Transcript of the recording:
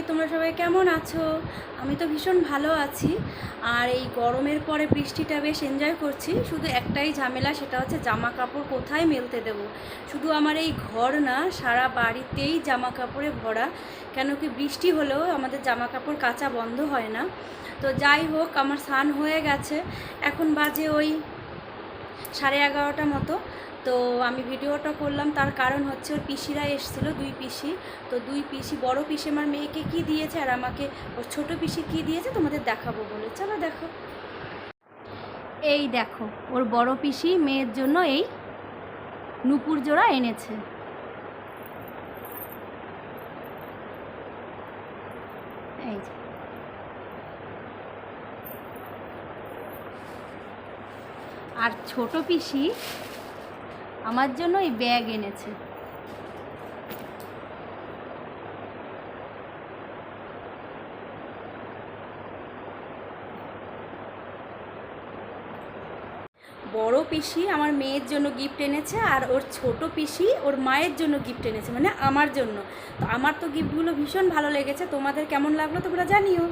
তোমরা সবাই কেমন আছো? আমি তো ভীষণ ভালো আছি। আর এই গরমের পরে বৃষ্টিটা বেশ এনজয় করছি। শুধু একটাই ঝামেলা, সেটা হচ্ছে জামা কাপড় কোথায় মেলতে দেব। শুধু আমার এই ঘর না, সারা বাড়িতেই জামা কাপড়ে ভরা। কেন কি, বৃষ্টি হলেও আমাদের জামা কাপড় কাচা বন্ধ হয় না। তো যাই হোক, আমার স্নান হয়ে গেছে। এখন বাজে ওই 11:30 মতো। তো আমি ভিডিওটা করলাম, তার কারণ হচ্ছে ওর পিসিরা এসেছিলো, দুই পিসি। তো দুই পিসি, বড় পিসি আমার মেয়েকে কি দিয়েছে আর আমাকে ওর ছোট পিসি কি দিয়েছে তোমাদের দেখাবো বলে। চলো দেখো। এই দেখো, ওর বড় পিসি মেয়ের জন্য এই নূপুর জোড়া এনেছে। এই যে, আর ছোট পিসি আমার জন্য এই ব্যাগ এনেছে। বড় পিসি আমার মেয়ের জন্য গিফট এনেছে, আর ওর ছোট পিসি ওর মায়ের জন্য গিফট এনেছে, মানে আমার জন্য। তো আমার তো গিফটগুলো ভীষণ ভালো লেগেছে। তোমাদের কেমন লাগলো তোমরা জানিও।